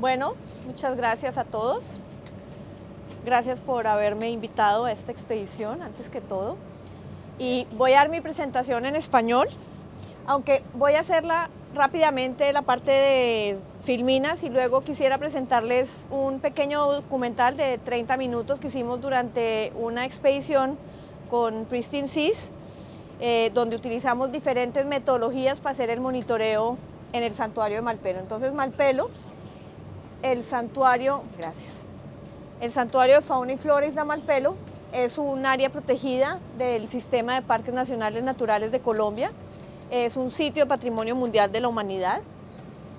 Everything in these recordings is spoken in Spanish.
Bueno, muchas gracias a todos. Gracias por haberme invitado a esta expedición, antes que todo. Y voy a dar mi presentación en español, aunque voy a hacerla rápidamente la parte de Filminas y luego quisiera presentarles un pequeño documental de 30 minutos que hicimos durante una expedición con Pristine Seas, donde utilizamos diferentes metodologías para hacer el monitoreo en el santuario de Malpelo. Entonces, Malpelo, el santuario de fauna y flora Isla Malpelo es un área protegida del Sistema de Parques Nacionales Naturales de Colombia. Es un sitio de patrimonio mundial de la humanidad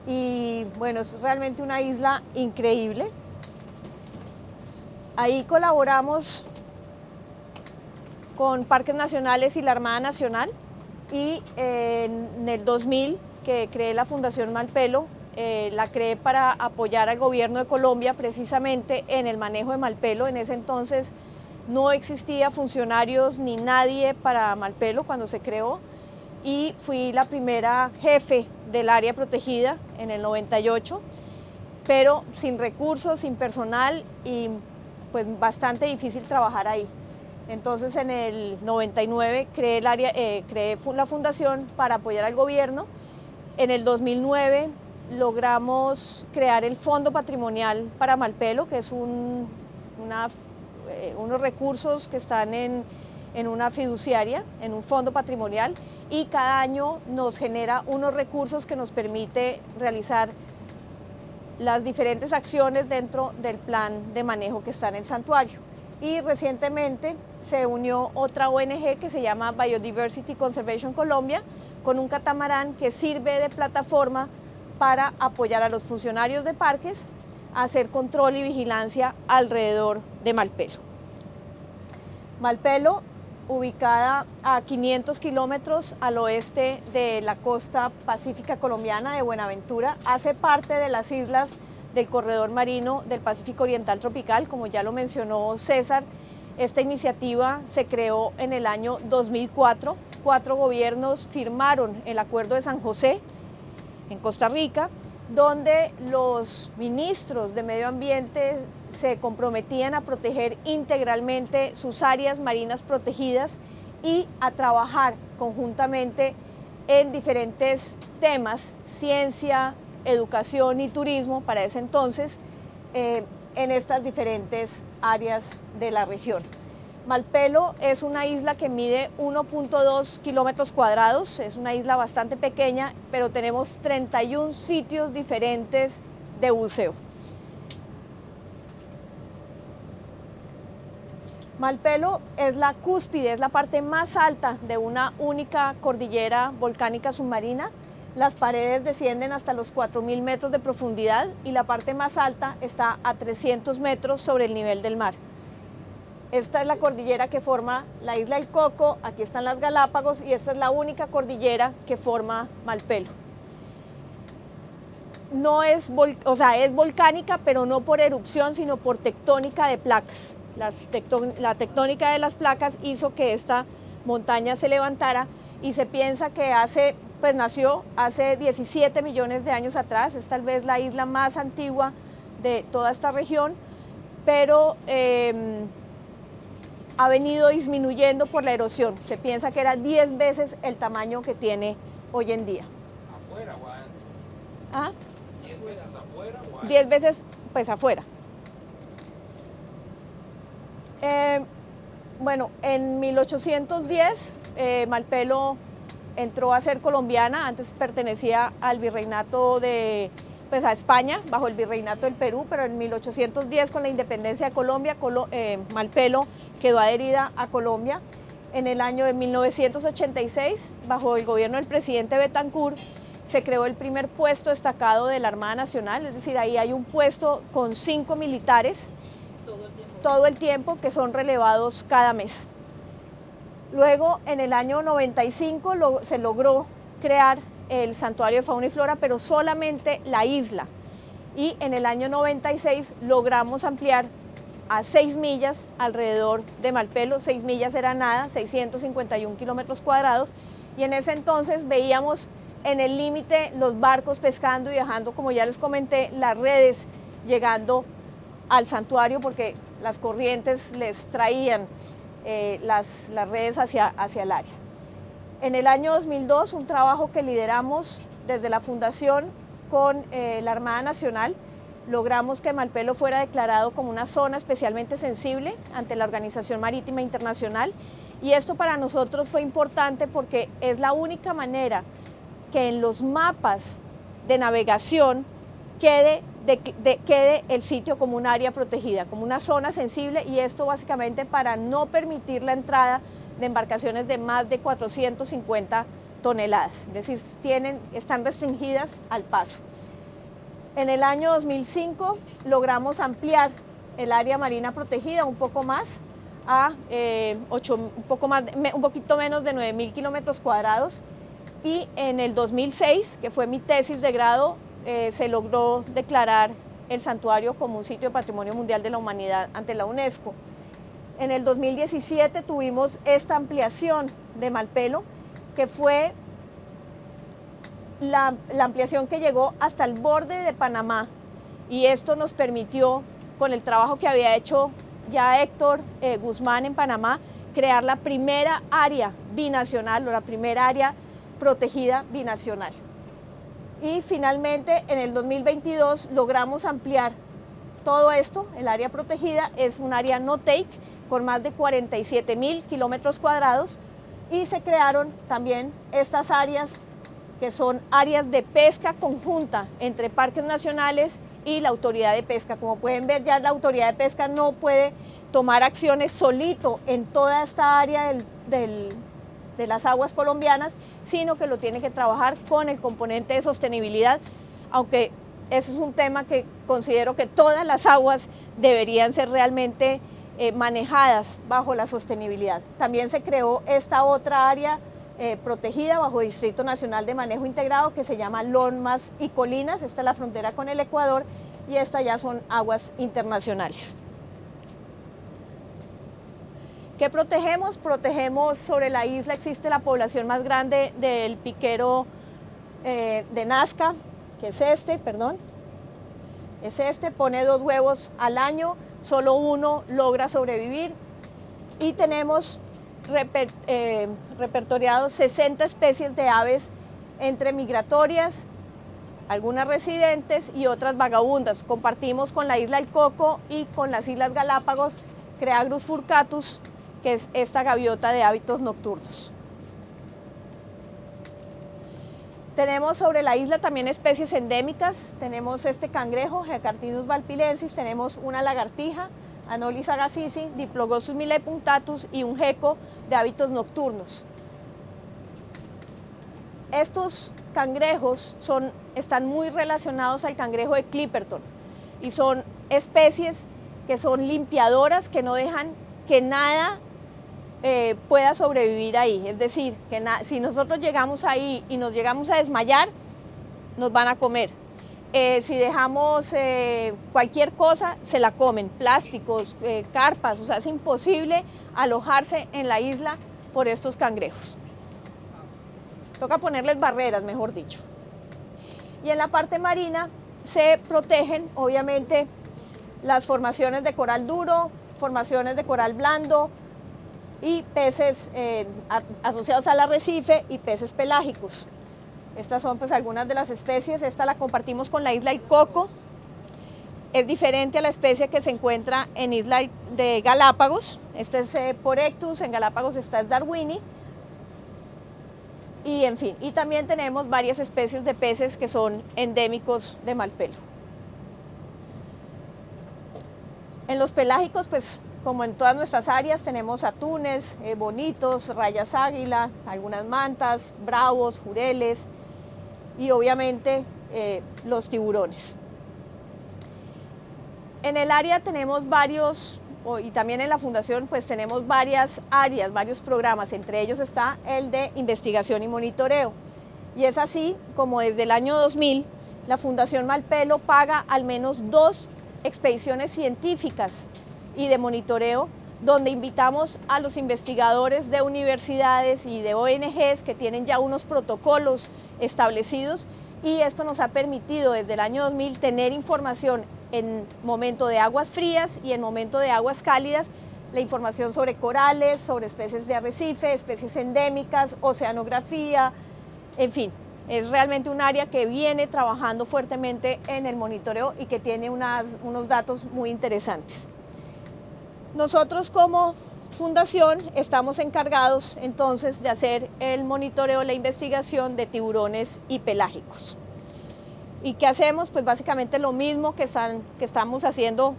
y bueno, es realmente una isla increíble. Ahí colaboramos con Parques Nacionales y la Armada Nacional y en el 2000 que creé la Fundación Malpelo, la creé para apoyar al gobierno de Colombia precisamente en el manejo de Malpelo. En ese entonces no existía funcionarios ni nadie para Malpelo cuando se creó y fui la primera jefe del área protegida en el 98, pero sin recursos, sin personal y pues bastante difícil trabajar ahí. Entonces en el 99 creé la fundación para apoyar al gobierno. En el 2009 logramos crear el Fondo Patrimonial para Malpelo, que es unos recursos que están en una fiduciaria, en un fondo patrimonial, y cada año nos genera unos recursos que nos permite realizar las diferentes acciones dentro del plan de manejo que está en el santuario. Y recientemente se unió otra ONG que se llama Biodiversity Conservation Colombia, con un catamarán que sirve de plataforma para apoyar a los funcionarios de parques a hacer control y vigilancia alrededor de Malpelo. Malpelo, ubicada a 500 kilómetros al oeste de la costa pacífica colombiana de Buenaventura, hace parte de las islas del corredor marino del Pacífico Oriental Tropical, como ya lo mencionó César. Esta iniciativa se creó en el año 2004. 4 gobiernos firmaron el Acuerdo de San José en Costa Rica, donde los ministros de Medio Ambiente se comprometían a proteger integralmente sus áreas marinas protegidas y a trabajar conjuntamente en diferentes temas, ciencia, educación y turismo para ese entonces, en estas diferentes áreas de la región. Malpelo es una isla que mide 1.2 kilómetros cuadrados, es una isla bastante pequeña, pero tenemos 31 sitios diferentes de buceo. Malpelo es la cúspide, es la parte más alta de una única cordillera volcánica submarina. Las paredes descienden hasta los 4.000 metros de profundidad y la parte más alta está a 300 metros sobre el nivel del mar. Esta es la cordillera que forma la isla del Coco, aquí están las Galápagos y esta es la única cordillera que forma Malpelo. No es, es volcánica, pero no por erupción, sino por tectónica de placas. La tectónica de las placas hizo que esta montaña se levantara y se piensa que nació hace 17 millones de años atrás. Es tal vez la isla más antigua de toda esta región, pero ha venido disminuyendo por la erosión. Se piensa que era 10 veces el tamaño que tiene hoy en día. ¿Afuera o adentro? ¿Ah? ¿10 veces afuera o adentro? 10 veces, pues, afuera. Bueno, en 1810 Malpelo entró a ser colombiana, antes pertenecía al virreinato a España, bajo el virreinato del Perú, pero en 1810 con la independencia de Colombia, Malpelo quedó adherida a Colombia. En el año de 1986, bajo el gobierno del presidente Betancur, se creó el primer puesto destacado de la Armada Nacional, es decir, ahí hay un puesto con 5 militares todo el tiempo que son relevados cada mes. Luego, en el año 95 se logró crear el Santuario de Fauna y Flora, pero solamente la isla. Y en el año 96 logramos ampliar a 6 millas alrededor de Malpelo. 6 millas era nada, 651 kilómetros cuadrados. Y en ese entonces veíamos en el límite los barcos pescando y dejando, como ya les comenté, las redes llegando al santuario porque las corrientes les traían las redes hacia el área. En el año 2002, un trabajo que lideramos desde la Fundación con la Armada Nacional, logramos que Malpelo fuera declarado como una zona especialmente sensible ante la Organización Marítima Internacional, y esto para nosotros fue importante porque es la única manera que en los mapas de navegación quede el sitio como un área protegida, como una zona sensible, y esto básicamente para no permitir la entrada de embarcaciones de más de 450 toneladas, es decir, están restringidas al paso. En el año 2005 logramos ampliar el área marina protegida un poco más a un poquito menos de 9.000 kilómetros cuadrados, y en el 2006, que fue mi tesis de grado, se logró declarar el santuario como un sitio de Patrimonio Mundial de la Humanidad ante la UNESCO. En el 2017 tuvimos esta ampliación de Malpelo, que fue la ampliación que llegó hasta el borde de Panamá, y esto nos permitió, con el trabajo que había hecho ya Héctor Guzmán en Panamá, crear la primera área binacional o la primera área protegida binacional. Y finalmente en el 2022 logramos ampliar todo esto. El área protegida es un área no-take con más de 47.000 kilómetros cuadrados, y se crearon también estas áreas que son áreas de pesca conjunta entre parques nacionales y la autoridad de pesca. Como pueden ver, ya la autoridad de pesca no puede tomar acciones solito en toda esta área de las aguas colombianas, sino que lo tiene que trabajar con el componente de sostenibilidad, aunque ese es un tema que considero que todas las aguas deberían ser realmente manejadas bajo la sostenibilidad. También se creó esta otra área protegida bajo Distrito Nacional de Manejo Integrado que se llama Lomas y Colinas. Esta es la frontera con el Ecuador y esta ya son aguas internacionales. ¿Qué protegemos? Protegemos sobre la isla, existe la población más grande del piquero de Nazca, que es este, pone 2 huevos al año, solo uno logra sobrevivir, y tenemos repertoriados 60 especies de aves entre migratorias, algunas residentes y otras vagabundas. Compartimos con la isla El Coco y con las Islas Galápagos Creagrus furcatus, que es esta gaviota de hábitos nocturnos. Tenemos sobre la isla también especies endémicas. Tenemos este cangrejo, Gecartinus valpilensis, tenemos una lagartija, Anolis agassizi, Diplogossus milepunctatus, y un geco de hábitos nocturnos. Estos cangrejos están muy relacionados al cangrejo de Clipperton y son especies que son limpiadoras, que no dejan que nada pueda sobrevivir ahí. Es decir, que si nosotros llegamos ahí y nos llegamos a desmayar, nos van a comer. Si dejamos cualquier cosa, se la comen, plásticos, carpas, o sea, es imposible alojarse en la isla por estos cangrejos. Toca ponerles barreras, mejor dicho. Y en la parte marina se protegen, obviamente, las formaciones de coral duro, formaciones de coral blando y peces asociados al arrecife y peces pelágicos. Estas son pues algunas de las especies. Esta la compartimos con la isla El Coco. Es diferente a la especie que se encuentra en isla de Galápagos. Este es Porectus, en Galápagos está el Darwini. Y en fin, y también tenemos varias especies de peces que son endémicos de Malpelo. En los pelágicos, pues como en todas nuestras áreas, tenemos atunes, bonitos, rayas águila, algunas mantas, bravos, jureles y obviamente los tiburones. En el área tenemos varios, y también en la fundación pues tenemos varias áreas, varios programas, entre ellos está el de investigación y monitoreo. Y es así como desde el año 2000 la Fundación Malpelo paga al menos 2 expediciones científicas y de monitoreo donde invitamos a los investigadores de universidades y de ONGs que tienen ya unos protocolos establecidos, y esto nos ha permitido desde el año 2000 tener información en momento de aguas frías y en momento de aguas cálidas, la información sobre corales, sobre especies de arrecife, especies endémicas, oceanografía, en fin. Es realmente un área que viene trabajando fuertemente en el monitoreo y que tiene unos datos muy interesantes. Nosotros como fundación estamos encargados entonces de hacer el monitoreo, la investigación de tiburones y pelágicos. ¿Y qué hacemos? Pues básicamente lo mismo que estamos haciendo,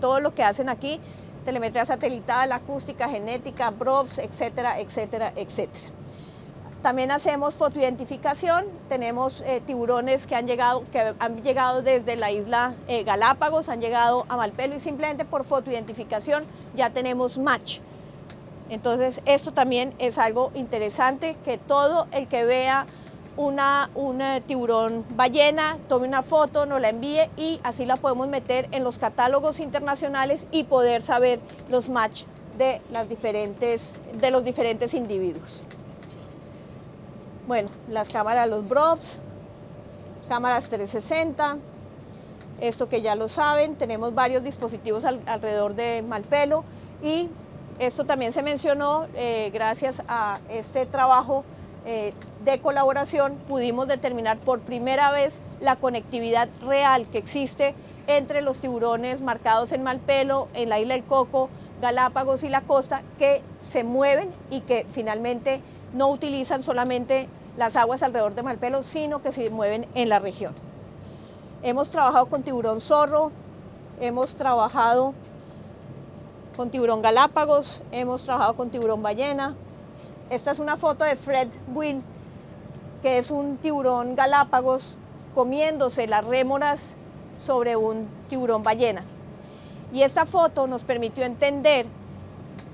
todo lo que hacen aquí, telemetría satelital, acústica, genética, BROVs, etcétera, etcétera, etcétera. También hacemos fotoidentificación, tenemos tiburones que han llegado desde la isla Galápagos, han llegado a Malpelo y simplemente por fotoidentificación ya tenemos match. Entonces esto también es algo interesante, que todo el que vea un tiburón ballena tome una foto, nos la envíe y así la podemos meter en los catálogos internacionales y poder saber los match de los diferentes individuos. Bueno, las cámaras, los BROVs, cámaras 360, esto que ya lo saben, tenemos varios dispositivos alrededor de Malpelo, y esto también se mencionó, gracias a este trabajo de colaboración pudimos determinar por primera vez la conectividad real que existe entre los tiburones marcados en Malpelo, en la isla del Coco, Galápagos y la costa, que se mueven y que finalmente no utilizan solamente las aguas alrededor de Malpelo, sino que se mueven en la región. Hemos trabajado con tiburón zorro, hemos trabajado con tiburón Galápagos, hemos trabajado con tiburón ballena. Esta es una foto de Fred Wynn, que es un tiburón Galápagos comiéndose las rémoras sobre un tiburón ballena. Y esta foto nos permitió entender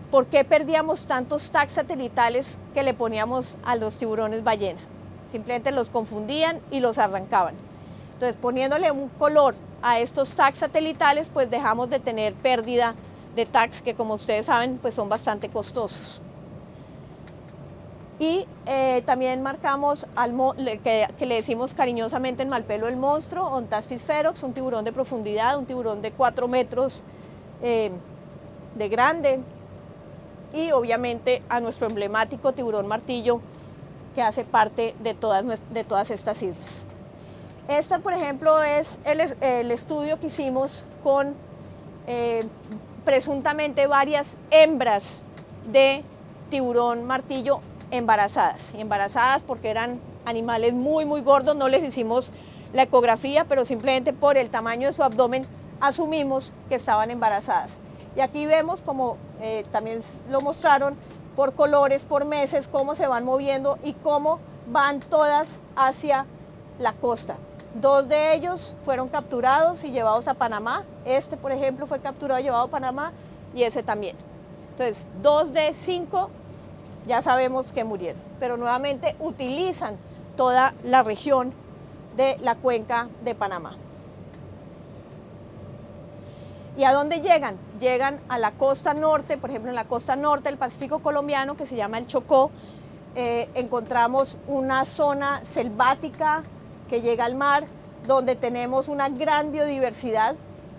¿por qué perdíamos tantos tags satelitales que le poníamos a los tiburones ballena? Simplemente los confundían y los arrancaban. Entonces, poniéndole un color a estos tags satelitales, pues dejamos de tener pérdida de tags que, como ustedes saben, pues son bastante costosos. Y también marcamos que le decimos cariñosamente en Malpelo el monstruo, Ontaspis ferox, un tiburón de profundidad, un tiburón de 4 metros de grande. Y obviamente a nuestro emblemático tiburón martillo, que hace parte de todas estas islas. Esta, por ejemplo, es el estudio que hicimos con presuntamente varias hembras de tiburón martillo embarazadas porque eran animales muy, muy gordos. No les hicimos la ecografía, pero simplemente por el tamaño de su abdomen asumimos que estaban embarazadas. Y aquí vemos, como también lo mostraron, por colores, por meses, cómo se van moviendo y cómo van todas hacia la costa. 2 de ellos fueron capturados y llevados a Panamá. Este, por ejemplo, fue capturado y llevado a Panamá, y ese también. Entonces, 2 de 5 ya sabemos que murieron, pero nuevamente utilizan toda la región de la cuenca de Panamá. ¿Y a dónde llegan? Llegan a la costa norte, por ejemplo, en la costa norte del Pacífico colombiano, que se llama el Chocó. Encontramos una zona selvática que llega al mar, donde tenemos una gran biodiversidad,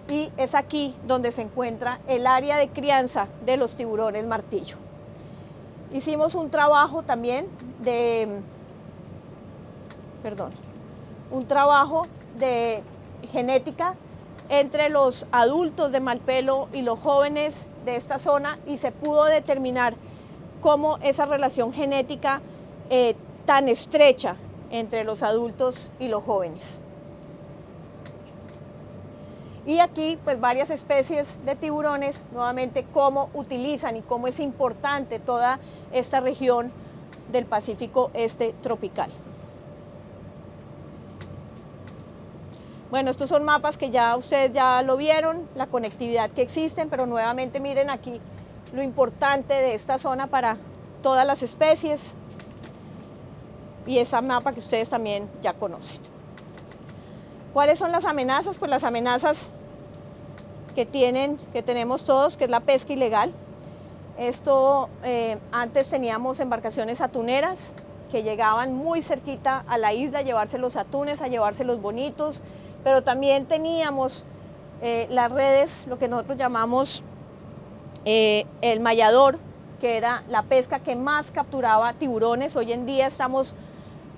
y es aquí donde se encuentra el área de crianza de los tiburones martillo. Hicimos un trabajo también un trabajo de genética entre los adultos de Malpelo y los jóvenes de esta zona, y se pudo determinar cómo esa relación genética tan estrecha entre los adultos y los jóvenes. Y aquí, pues, varias especies de tiburones, nuevamente cómo utilizan y cómo es importante toda esta región del Pacífico Este tropical. Bueno, estos son mapas que ya ustedes ya lo vieron, la conectividad que existen, pero nuevamente miren aquí lo importante de esta zona para todas las especies, y esa mapa que ustedes también ya conocen. ¿Cuáles son las amenazas? Pues las amenazas que tenemos todos, que es la pesca ilegal. Esto, antes teníamos embarcaciones atuneras que llegaban muy cerquita a la isla a llevarse los atunes, a llevarse los bonitos, pero también teníamos las redes, lo que nosotros llamamos el mallador, que era la pesca que más capturaba tiburones. Hoy en día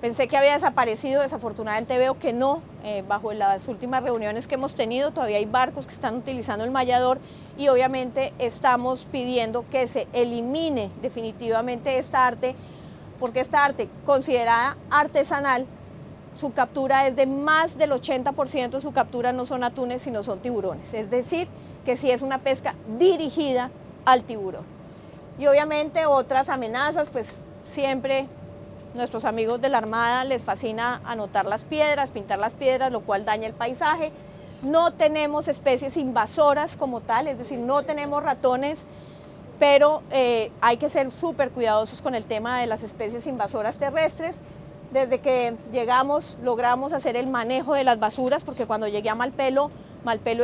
pensé que había desaparecido, desafortunadamente veo que no. Bajo las últimas reuniones que hemos tenido todavía hay barcos que están utilizando el mallador y obviamente estamos pidiendo que se elimine definitivamente esta arte, porque esta arte considerada artesanal, su captura es de más del 80% de su captura no son atunes sino son tiburones, es decir, que sí es una pesca dirigida al tiburón. Y obviamente otras amenazas, pues siempre nuestros amigos de la Armada les fascina anotar las piedras, pintar las piedras, lo cual daña el paisaje. No tenemos especies invasoras como tal, es decir, no tenemos ratones, pero hay que ser súper cuidadosos con el tema de las especies invasoras terrestres. Desde que llegamos, logramos hacer el manejo de las basuras, porque cuando llegué a Malpelo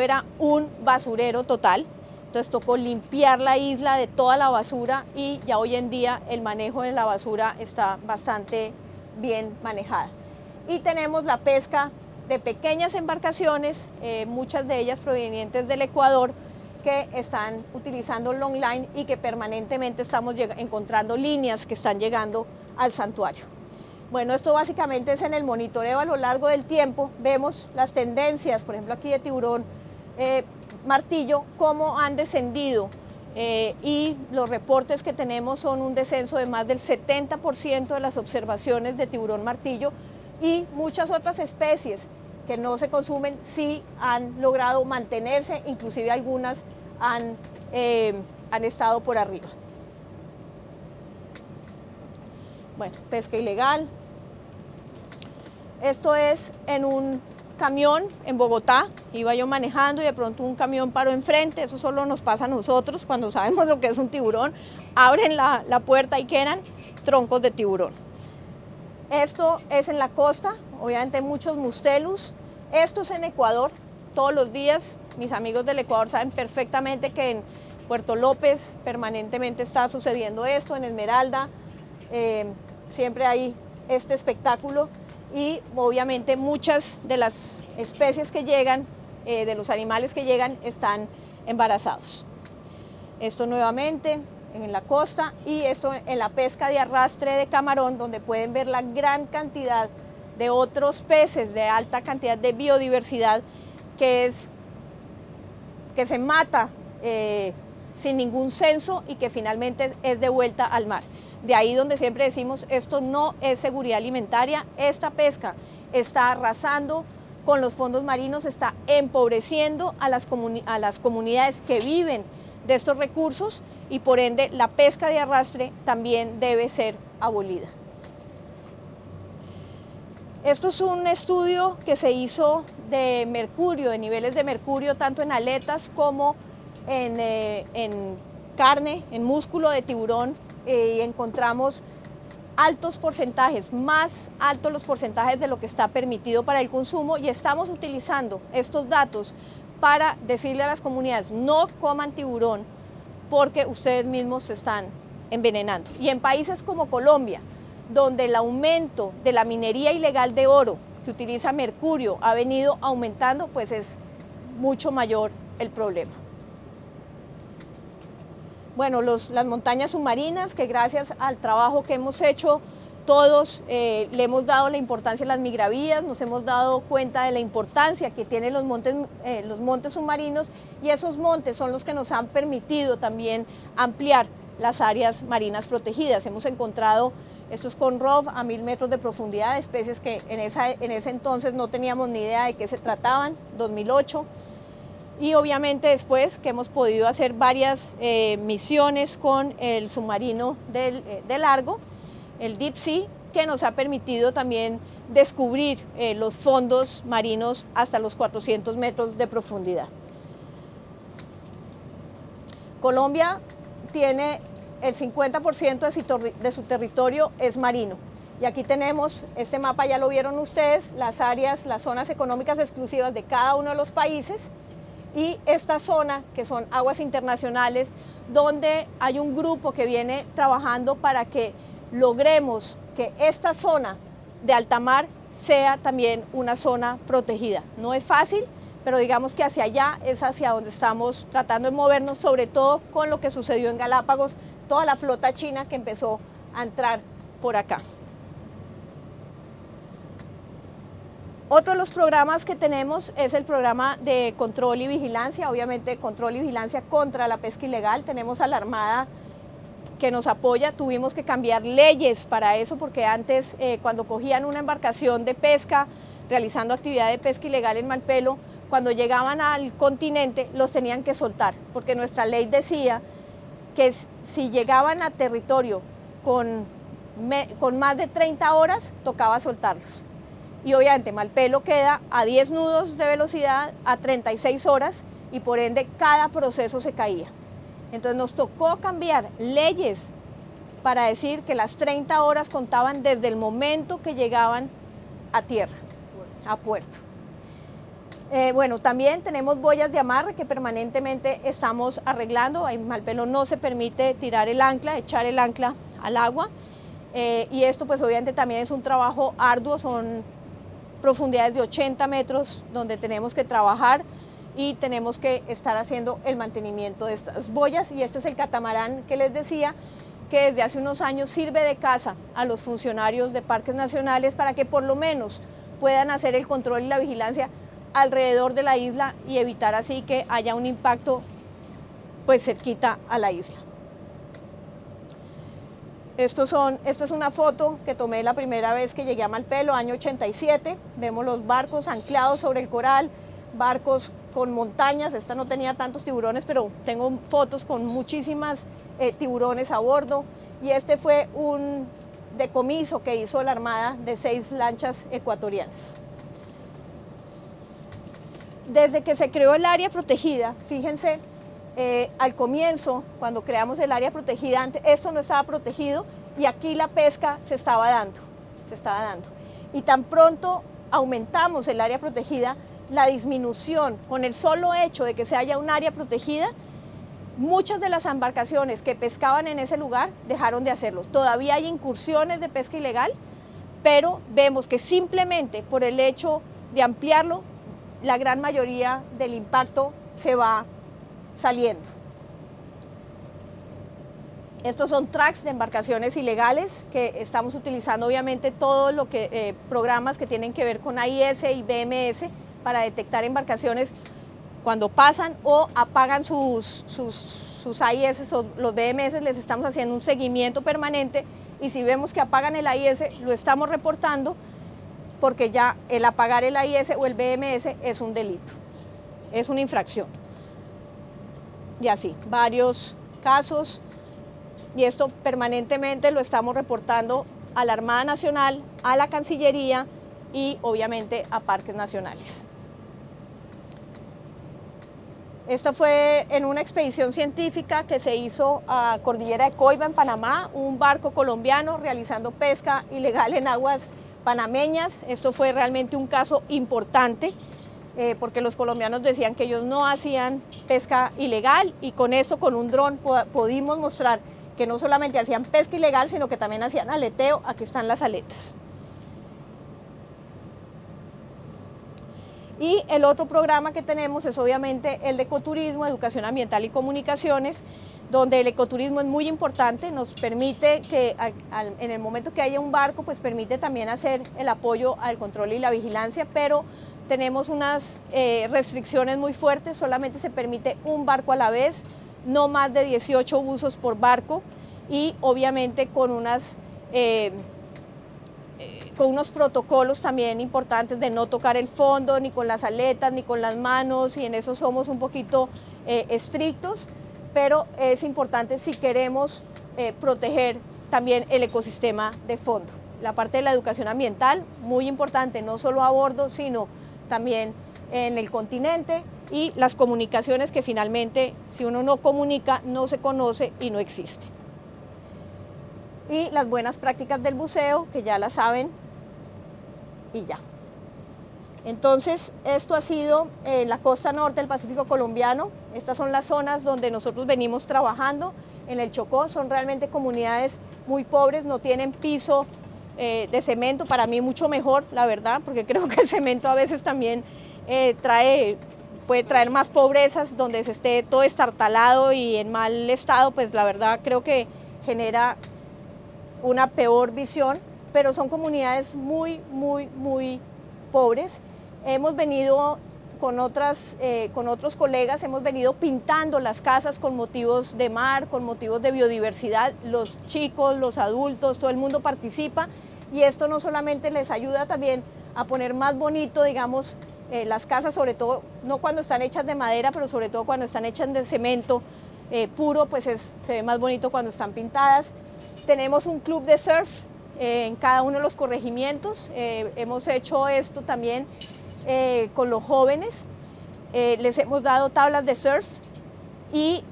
era un basurero total. Entonces tocó limpiar la isla de toda la basura y ya hoy en día el manejo de la basura está bastante bien manejada. Y tenemos la pesca de pequeñas embarcaciones, muchas de ellas provenientes del Ecuador, que están utilizando long line y que permanentemente estamos encontrando líneas que están llegando al santuario. Bueno, esto básicamente es en el monitoreo a lo largo del tiempo. Vemos las tendencias, por ejemplo aquí de tiburón martillo, cómo han descendido y los reportes que tenemos son un descenso de más del 70% de las observaciones de tiburón martillo, y muchas otras especies que no se consumen sí han logrado mantenerse, inclusive algunas han estado por arriba. Bueno, pesca ilegal. Esto es en un camión en Bogotá, iba yo manejando y de pronto un camión paró enfrente. Eso solo nos pasa a nosotros cuando sabemos lo que es un tiburón. Abren la puerta y quedan troncos de tiburón. Esto es en la costa, obviamente muchos mustelus. Esto es en Ecuador, todos los días. Mis amigos del Ecuador saben perfectamente que en Puerto López permanentemente está sucediendo esto, en Esmeralda, siempre hay este espectáculo. Y obviamente muchas de las especies que llegan, de los animales que llegan, están embarazados. Esto nuevamente en la costa, y esto en la pesca de arrastre de camarón, donde pueden ver la gran cantidad de otros peces, de alta cantidad de biodiversidad que se mata sin ningún censo y que finalmente es devuelta al mar. De ahí donde siempre decimos, esto no es seguridad alimentaria, esta pesca está arrasando con los fondos marinos, está empobreciendo a las comunidades que viven de estos recursos, y por ende la pesca de arrastre también debe ser abolida. Esto es un estudio que se hizo de mercurio, de niveles de mercurio, tanto en aletas como en carne, en músculo de tiburón, y encontramos altos porcentajes, más altos los porcentajes de lo que está permitido para el consumo, y estamos utilizando estos datos para decirle a las comunidades: no coman tiburón porque ustedes mismos se están envenenando. Y en países como Colombia, donde el aumento de la minería ilegal de oro que utiliza mercurio ha venido aumentando, pues es mucho mayor el problema. Bueno, las montañas submarinas, que gracias al trabajo que hemos hecho todos le hemos dado la importancia a las migravías, nos hemos dado cuenta de la importancia que tienen los montes submarinos, y esos montes son los que nos han permitido también ampliar las áreas marinas protegidas. Hemos encontrado, esto es con ROV, a 1000 metros de profundidad, especies que en ese entonces no teníamos ni idea de qué se trataban, 2008. Y obviamente después que hemos podido hacer varias misiones con el submarino de largo, el Deep Sea, que nos ha permitido también descubrir los fondos marinos hasta los 400 metros de profundidad. Colombia tiene el 50% de su territorio es marino. Y aquí tenemos, este mapa ya lo vieron ustedes, las áreas, las zonas económicas exclusivas de cada uno de los países. y esta zona, que son aguas internacionales, donde hay un grupo que viene trabajando para que logremos que esta zona de alta mar sea también una zona protegida. No es fácil, pero digamos que hacia allá es hacia donde estamos tratando de movernos, sobre todo con lo que sucedió en Galápagos, toda la flota china que empezó a entrar por acá. Otro de los programas que tenemos es el programa de control y vigilancia, obviamente control y vigilancia contra la pesca ilegal. Tenemos a la Armada que nos apoya, tuvimos que cambiar leyes para eso porque antes cuando cogían una embarcación de pesca realizando actividad de pesca ilegal en Malpelo, cuando llegaban al continente los tenían que soltar porque nuestra ley decía que si llegaban a territorio con más de 30 horas tocaba soltarlos. Y obviamente Malpelo queda a 10 nudos de velocidad a 36 horas y por ende cada proceso se caía. Entonces nos tocó cambiar leyes para decir que las 30 horas contaban desde el momento que llegaban a tierra, a puerto. Bueno, también tenemos boyas de amarre que permanentemente estamos arreglando. En Malpelo no se permite tirar el ancla, echar el ancla al agua. Y esto pues obviamente también es un trabajo arduo, son profundidades de 80 metros donde tenemos que trabajar y tenemos que estar haciendo el mantenimiento de estas boyas. Y este es el catamarán que les decía, que desde hace unos años sirve de casa a los funcionarios de parques nacionales para que por lo menos puedan hacer el control y la vigilancia alrededor de la isla y evitar así que haya un impacto pues cerquita a la isla. Esto es una foto que tomé la primera vez que llegué a Malpelo, año 87. Vemos los barcos anclados sobre el coral, barcos con montañas. Esta no tenía tantos tiburones, pero tengo fotos con muchísimas tiburones a bordo. Y este fue un decomiso que hizo la Armada de 6 lanchas ecuatorianas. Desde que se creó el área protegida, fíjense, al comienzo, cuando creamos el área protegida, antes esto no estaba protegido y aquí la pesca se estaba dando. Y tan pronto aumentamos el área protegida, la disminución, con el solo hecho de que se haya un área protegida, muchas de las embarcaciones que pescaban en ese lugar dejaron de hacerlo. Todavía hay incursiones de pesca ilegal, pero vemos que simplemente por el hecho de ampliarlo, la gran mayoría del impacto se va saliendo. Estos son tracks de embarcaciones ilegales que estamos utilizando obviamente todo lo que programas que tienen que ver con AIS y BMS para detectar embarcaciones cuando pasan o apagan sus AIS o los BMS. Les estamos haciendo un seguimiento permanente y si vemos que apagan el AIS lo estamos reportando porque ya el apagar el AIS o el BMS es un delito, es una infracción. Y así, varios casos, y esto permanentemente lo estamos reportando a la Armada Nacional, a la Cancillería y obviamente a parques nacionales. Esto fue en una expedición científica que se hizo a Cordillera de Coiba en Panamá, un barco colombiano realizando pesca ilegal en aguas panameñas. Esto fue realmente un caso importante. Porque los colombianos decían que ellos no hacían pesca ilegal y con eso, con un dron, pudimos mostrar que no solamente hacían pesca ilegal, sino que también hacían aleteo. Aquí están las aletas. Y el otro programa que tenemos es obviamente el de ecoturismo, educación ambiental y comunicaciones, donde el ecoturismo es muy importante, nos permite que en el momento que haya un barco, pues permite también hacer el apoyo al control y la vigilancia, pero tenemos unas restricciones muy fuertes, solamente se permite un barco a la vez, no más de 18 buzos por barco y obviamente con unos protocolos también importantes de no tocar el fondo, ni con las aletas, ni con las manos, y en eso somos un poquito estrictos, pero es importante si queremos proteger también el ecosistema de fondo. La parte de la educación ambiental, muy importante, no solo a bordo, sino también en el continente, y las comunicaciones que finalmente, si uno no comunica, no se conoce y no existe. Y las buenas prácticas del buceo, que ya las saben, y ya. Entonces, esto ha sido la costa norte del Pacífico colombiano. Estas son las zonas donde nosotros venimos trabajando. En el Chocó son realmente comunidades muy pobres, no tienen piso de cemento. Para mí mucho mejor, la verdad, porque creo que el cemento a veces también puede traer más pobrezas, donde se esté todo estartalado y en mal estado, pues la verdad creo que genera una peor visión, pero son comunidades muy pobres. Hemos venido con otros colegas, hemos venido pintando las casas con motivos de mar, con motivos de biodiversidad. Los chicos, los adultos, todo el mundo participa y esto no solamente les ayuda también a poner más bonito, digamos, las casas, sobre todo, no cuando están hechas de madera, pero sobre todo cuando están hechas de cemento puro, pues se ve más bonito cuando están pintadas. Tenemos un club de surf en cada uno de los corregimientos. Hemos hecho esto también con los jóvenes. Les hemos dado tablas de surf y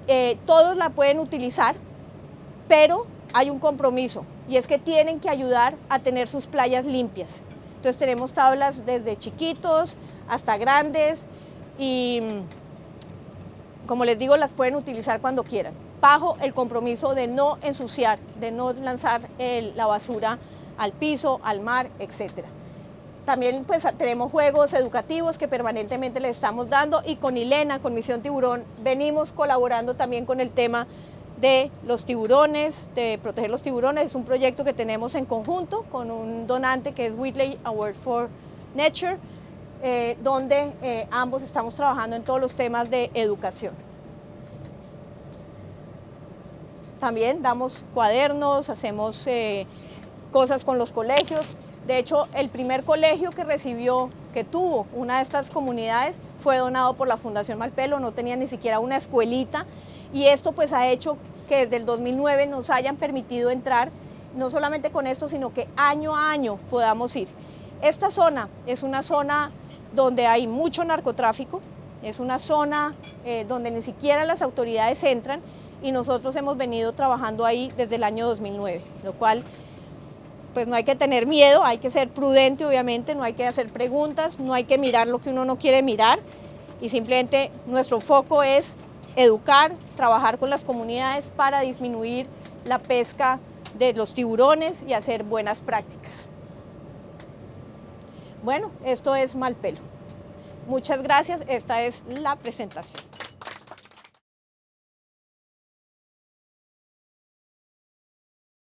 todos la pueden utilizar, pero hay un compromiso y es que tienen que ayudar a tener sus playas limpias. Entonces tenemos tablas desde chiquitos hasta grandes y, como les digo, las pueden utilizar cuando quieran, bajo el compromiso de no ensuciar, de no lanzar la basura al piso, al mar, etc. También pues tenemos juegos educativos que permanentemente les estamos dando y con Ilena, con Misión Tiburón, venimos colaborando también con el tema de los tiburones, de proteger los tiburones. Es un proyecto que tenemos en conjunto con un donante que es Whitley Award for Nature, donde ambos estamos trabajando en todos los temas de educación. También damos cuadernos, hacemos cosas con los colegios. De hecho, el primer colegio que tuvo una de estas comunidades fue donado por la Fundación Malpelo, no tenía ni siquiera una escuelita y esto pues ha hecho que desde el 2009 nos hayan permitido entrar, no solamente con esto, sino que año a año podamos ir. Esta zona es una zona donde hay mucho narcotráfico, es una zona donde ni siquiera las autoridades entran y nosotros hemos venido trabajando ahí desde el año 2009, lo cual pues no hay que tener miedo, hay que ser prudente obviamente, no hay que hacer preguntas, no hay que mirar lo que uno no quiere mirar y simplemente nuestro foco es educar, trabajar con las comunidades para disminuir la pesca de los tiburones y hacer buenas prácticas. Bueno, esto es Malpelo. Muchas gracias, esta es la presentación.